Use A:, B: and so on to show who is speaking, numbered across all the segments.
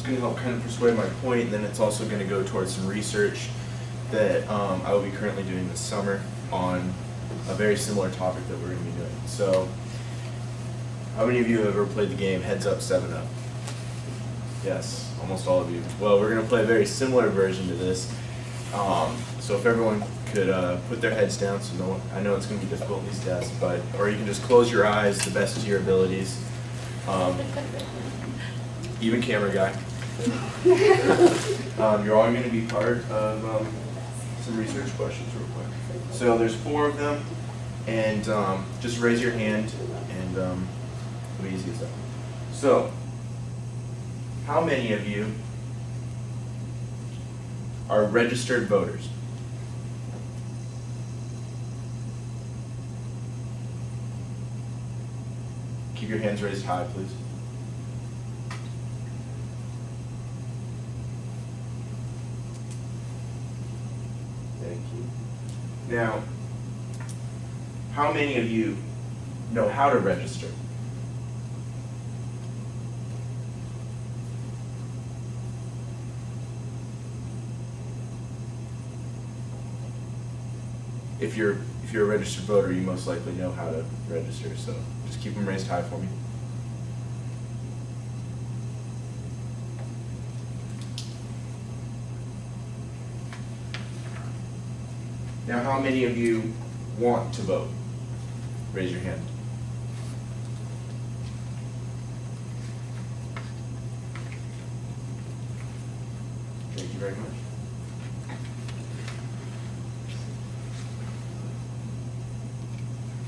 A: it's going to help kind of persuade my point, and then it's also going to go towards some research that I will be currently doing this summer on a very similar topic that we're going to be doing. So, how many of you have ever played the game Heads Up, 7 Up? Yes, almost all of you. Well, we're going to play a very similar version to this. So if everyone could put their heads down, so no one, I know it's going to be difficult these tests, but or you can just close your eyes the best of your abilities. Even camera guy. You're all going to be part of some research questions real quick. So there's 4 of them, and just raise your hand, and it'll be easy as that. So, how many of you are registered voters? Keep your hands raised high, please. Thank you. Now, how many of you know how to register? If you're a registered voter, you most likely know how to register, so just keep them raised high for me. Now, how many of you want to vote? Raise your hand. Thank you very much.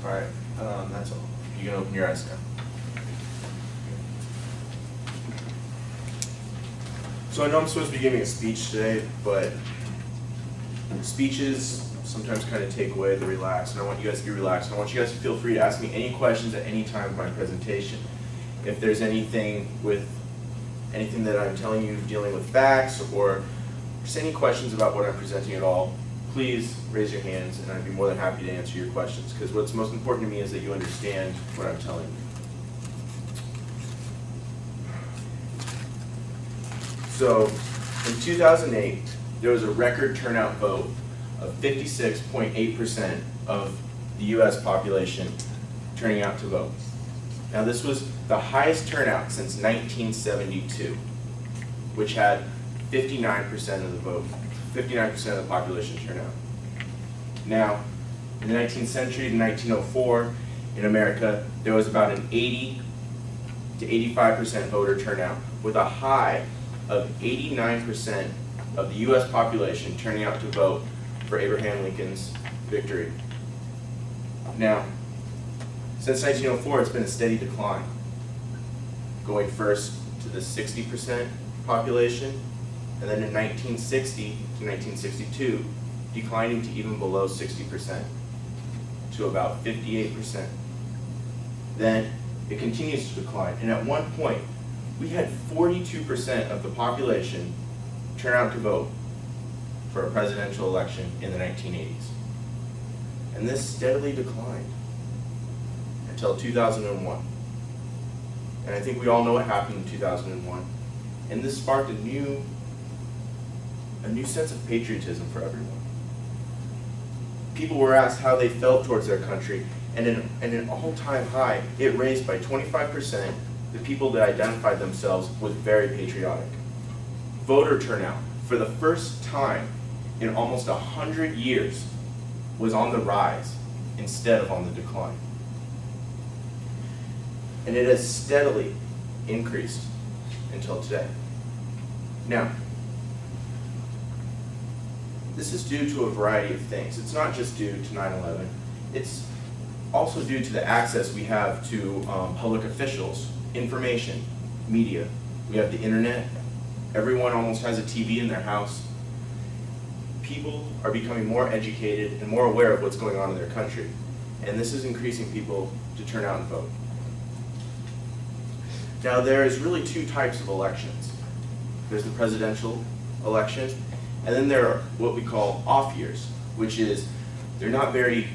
A: All right, that's all. You can open your eyes now. So I know I'm supposed to be giving a speech today, but speeches sometimes kind of take away the relax, and I want you guys to be relaxed. I want you guys to feel free to ask me any questions at any time of my presentation. If there's anything that I'm telling you dealing with facts, or just any questions about what I'm presenting at all, please raise your hands, and I'd be more than happy to answer your questions, because what's most important to me is that you understand what I'm telling you. So, in 2008, there was a record turnout vote of 56.8% of the U.S. population turning out to vote. Now, this was the highest turnout since 1972, which had 59% of the vote. 59% of the population turnout. Now, in the 19th century to 1904, in America, there was about an 80 to 85% voter turnout, with a high of 89% of the U.S. population turning out to vote for Abraham Lincoln's victory. Now, since 1904, it's been a steady decline, going first to the 60% population, and then in 1960 to 1962, declining to even below 60%, to about 58%. Then it continues to decline, and at one point, we had 42% of the population turn out to vote for a presidential election in the 1980s. And this steadily declined until 2001. And I think we all know what happened in 2001. And this sparked a new sense of patriotism for everyone. People were asked how they felt towards their country, and in an all-time high, it raised by 25% the people that identified themselves with very patriotic. Voter turnout, for the first time in almost 100 years, was on the rise instead of on the decline. And it has steadily increased until today. Now, this is due to a variety of things. It's not just due to 9/11. It's also due to the access we have to public officials, information, media. We have the internet. Everyone almost has a TV in their house. People are becoming more educated and more aware of what's going on in their country. And this is increasing people to turn out and vote. Now, there is really 2 types of elections. There's the presidential election, and then there are what we call off years, which is they're not very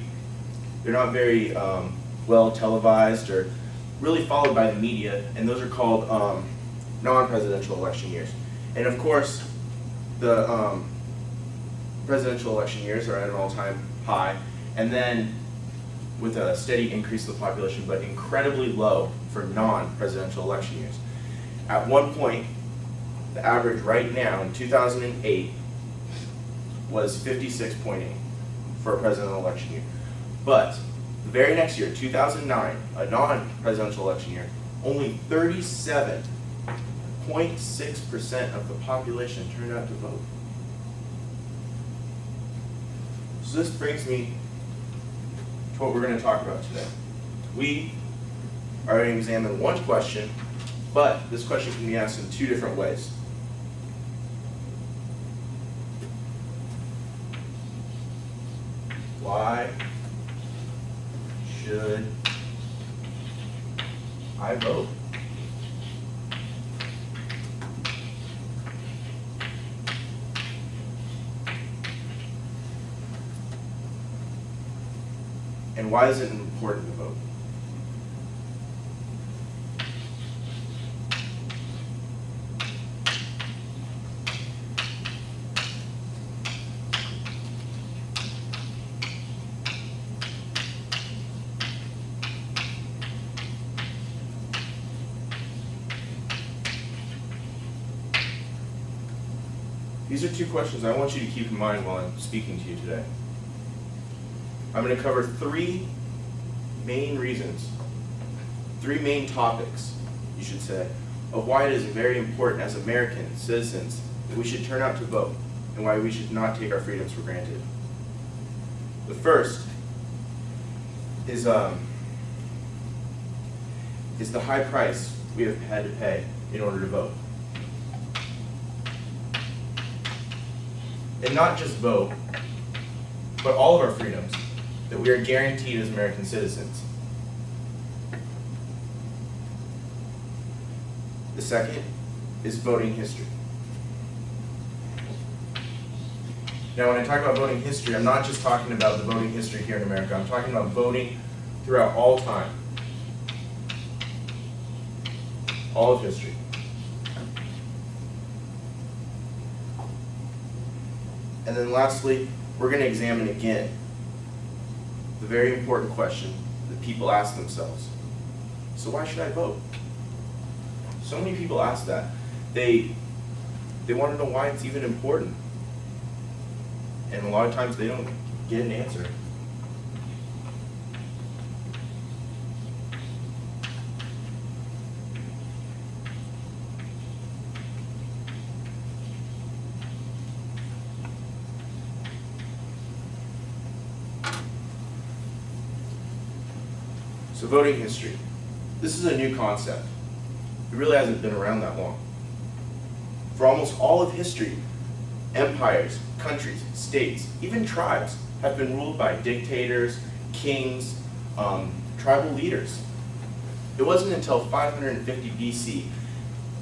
A: well televised or really followed by the media, and those are called non-presidential election years. And of course, the presidential election years are at an all-time high, and then with a steady increase of the population, but incredibly low for non-presidential election years. At one point, the average right now in 2008 was 56.8 for a presidential election year. But the very next year, 2009, a non-presidential election year, only 37.6% of the population turned out to vote. So this brings me to what we're going to talk about today. We are going to examine one question, but this question can be asked in two different ways. Why should I vote? And why is it important to vote? These are two questions I want you to keep in mind while I'm speaking to you today. I'm going to cover three main reasons, three main topics, you should say, of why it is very important as American citizens that we should turn out to vote and why we should not take our freedoms for granted. The first is the high price we have had to pay in order to vote. And not just vote, but all of our freedoms that we are guaranteed as American citizens. The second is voting history. Now, when I talk about voting history, I'm not just talking about the voting history here in America. I'm talking about voting throughout all time. All of history. And then lastly, we're going to examine again the very important question that people ask themselves. So why should I vote? So many people ask that. They want to know why it's even important. And a lot of times they don't get an answer. So voting history. This is a new concept. It really hasn't been around that long. For almost all of history, empires, countries, states, even tribes have been ruled by dictators, kings, tribal leaders. It wasn't until 550 BC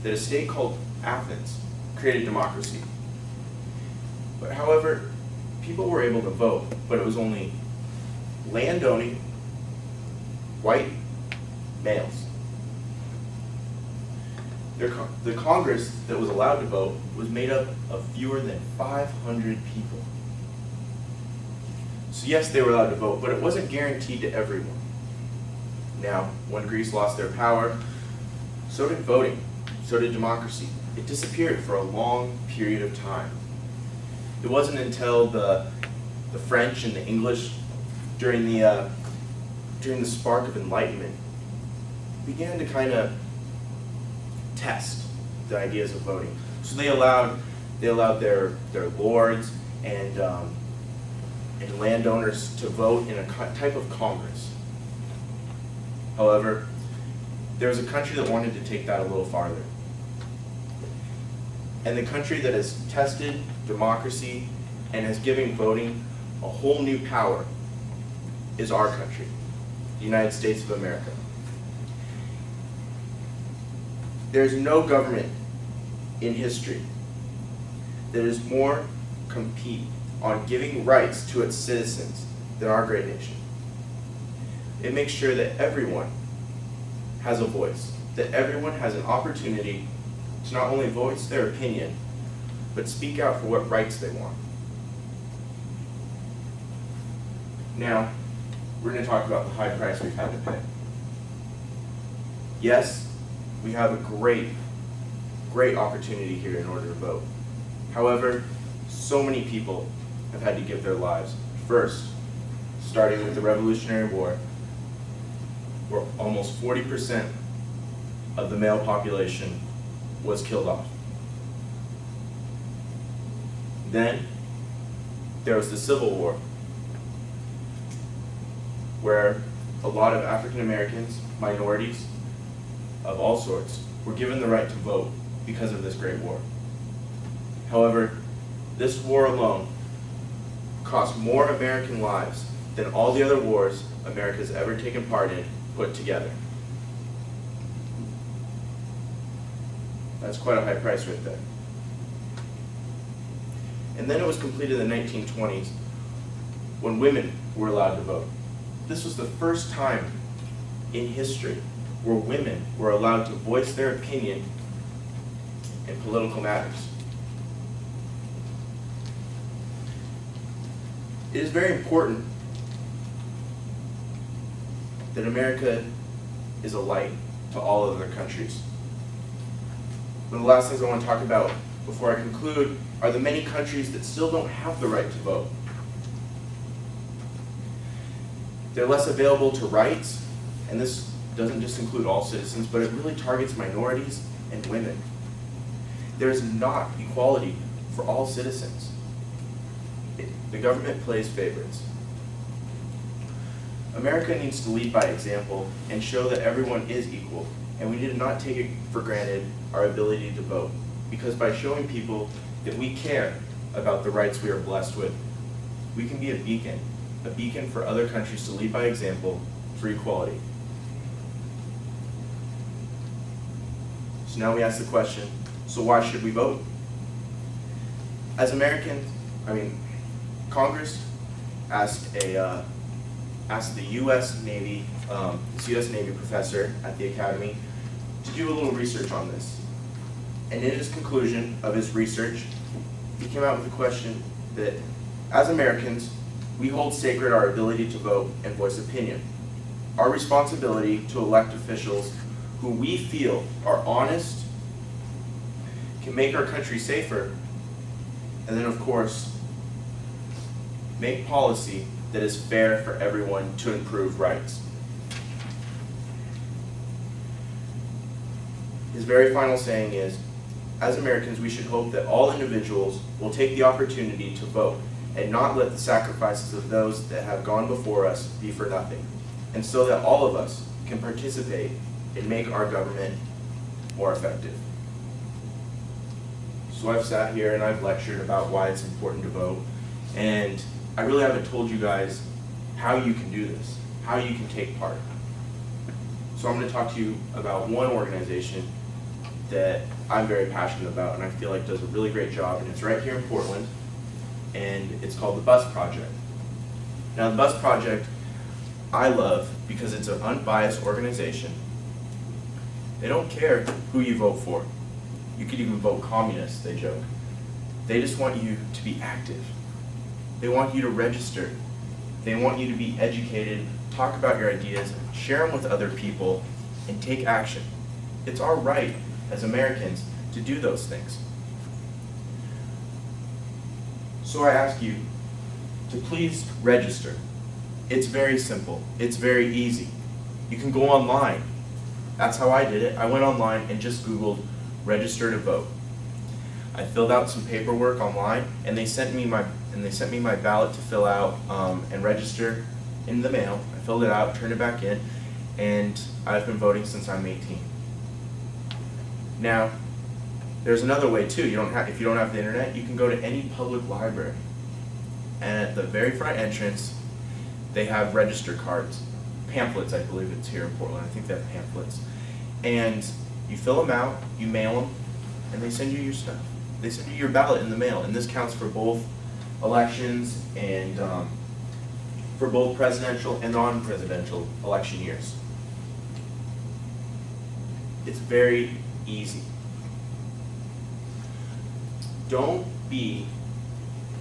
A: that a state called Athens created democracy. But however, people were able to vote, but it was only landowning white males. The Congress that was allowed to vote was made up of fewer than 500 people. So yes, they were allowed to vote, but it wasn't guaranteed to everyone. Now, when Greece lost their power, so did voting, so did democracy. It disappeared for a long period of time. It wasn't until the French and the English during the spark of enlightenment began to kind of test the ideas of voting. So they allowed their lords and landowners to vote in a type of Congress. However, there was a country that wanted to take that a little farther. And the country that has tested democracy and has given voting a whole new power is our country, the United States of America. There's no government in history that is more compete on giving rights to its citizens than our great nation. It makes sure that everyone has a voice, that everyone has an opportunity to not only voice their opinion, but speak out for what rights they want. Now, we're going to talk about the high price we've had to pay. Yes, we have a great opportunity here in order to vote. However, so many people have had to give their lives. First, starting with the Revolutionary War, where almost 40% of the male population was killed off. Then, there was the Civil War, where a lot of African Americans, minorities of all sorts, were given the right to vote because of this great war. However, this war alone cost more American lives than all the other wars America's ever taken part in put together. That's quite a high price right there. And then it was completed in the 1920s when women were allowed to vote. This was the first time in history where women were allowed to voice their opinion in political matters. It is very important that America is a light to all other countries. One of the last things I want to talk about before I conclude are the many countries that still don't have the right to vote. They're less available to rights, and this doesn't just include all citizens, but it really targets minorities and women. There's not equality for all citizens. The government plays favorites. America needs to lead by example and show that everyone is equal, and we need to not take it for granted our ability to vote, because by showing people that we care about the rights we are blessed with, we can be a beacon for other countries to lead by example for equality. So now we ask the question, so why should we vote? As Americans, Congress asked the U.S. Navy professor at the Academy to do a little research on this. And in his conclusion of his research, he came out with the question that as Americans, we hold sacred our ability to vote and voice opinion. Our responsibility to elect officials who we feel are honest, can make our country safer, and then of course, make policy that is fair for everyone to improve rights. His very final saying is, as Americans, we should hope that all individuals will take the opportunity to vote and not let the sacrifices of those that have gone before us be for nothing, and so that all of us can participate and make our government more effective. So I've sat here and I've lectured about why it's important to vote, and I really haven't told you guys how you can do this, how you can take part. So I'm going to talk to you about one organization that I'm very passionate about and I feel like does a really great job, and it's right here in Portland, and it's called the Bus Project. Now the Bus Project I love because it's an unbiased organization. They don't care who you vote for. You could even vote communist, they joke. They just want you to be active. They want you to register. They want you to be educated, talk about your ideas, share them with other people, and take action. It's our right as Americans to do those things. So I ask you to please register. It's very simple. It's very easy. You can go online. That's how I did it. I went online and just Googled register to vote. I filled out some paperwork online, and they sent me my ballot to fill out and register in the mail. I filled it out, turned it back in, and I've been voting since I'm 18. Now, there's another way too. If you don't have the internet, you can go to any public library, and at the very front entrance, they have register cards, pamphlets. I believe it's here in Portland. I think they have pamphlets, and you fill them out, you mail them, and they send you your stuff. They send you your ballot in the mail, and this counts for both elections and for both presidential and non-presidential election years. It's very easy. Don't be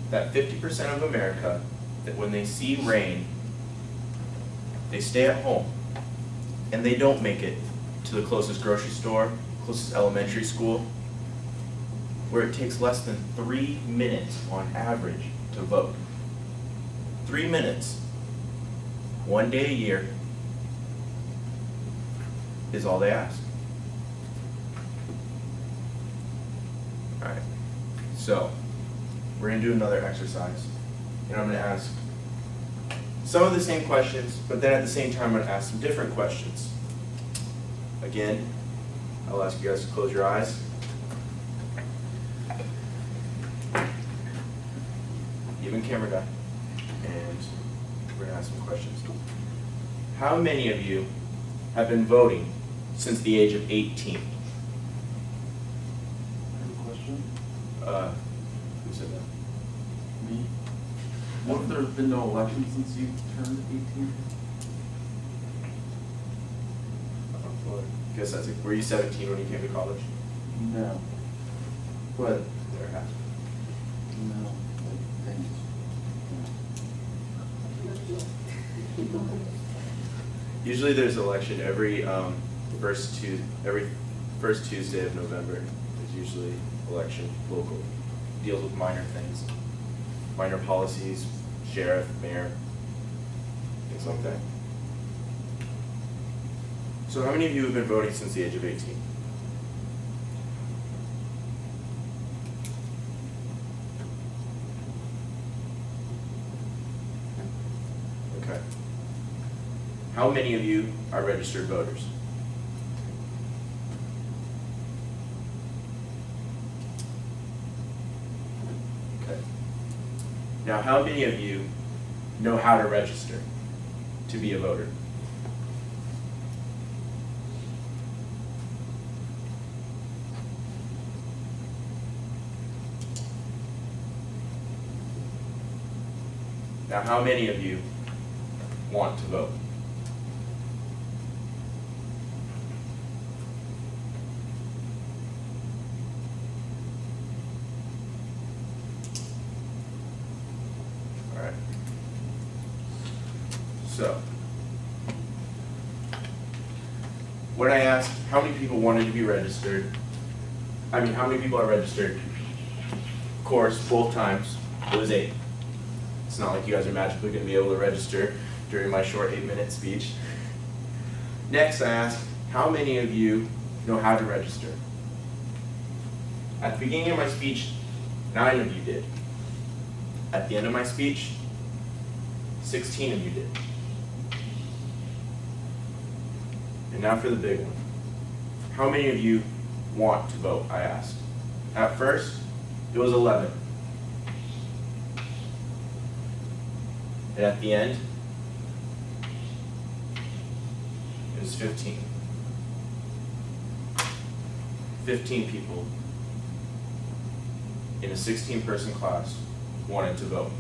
A: that 50% of America that when they see rain, they stay at home and they don't make it to the closest grocery store, closest elementary school, where it takes less than 3 minutes on average to vote. 3 minutes, 1 day a year, is all they ask. All right, so we're gonna do another exercise, and I'm gonna ask some of the same questions, but then at the same time I'm gonna ask some different questions. Again, I'll ask you guys to close your eyes. Even camera guy. And we're gonna ask some questions. How many of you have been voting since the age of 18?
B: Question?
A: Who said that?
B: Me? What if there's been no election since you turned 18?
A: I guess that's it. Were you 17 when you came to college?
B: No.
A: But there has.
B: No.
A: Usually there's an election every first Tuesday of November. There's usually election, local, deals with minor things, minor policies, sheriff, mayor, things like that. So how many of you have been voting since the age of 18? Okay. How many of you are registered voters? Okay. Now, how many of you know how to register to be a voter? Now, how many of you want to vote? All right. So, when I asked how many people wanted to be registered, how many people are registered? Of course, both times, it was 8. It's not like you guys are magically going to be able to register during my short 8-minute speech. Next, I asked, how many of you know how to register? At the beginning of my speech, 9 of you did. At the end of my speech, 16 of you did. And now for the big one. How many of you want to vote, I asked. At first, it was 11. And at the end, it was 15. 15 people in a 16-person class wanted to vote.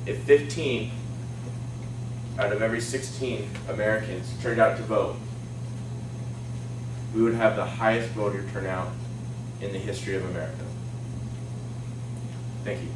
A: If 15 out of every 16 Americans turned out to vote, we would have the highest voter turnout in the history of America. Thank you.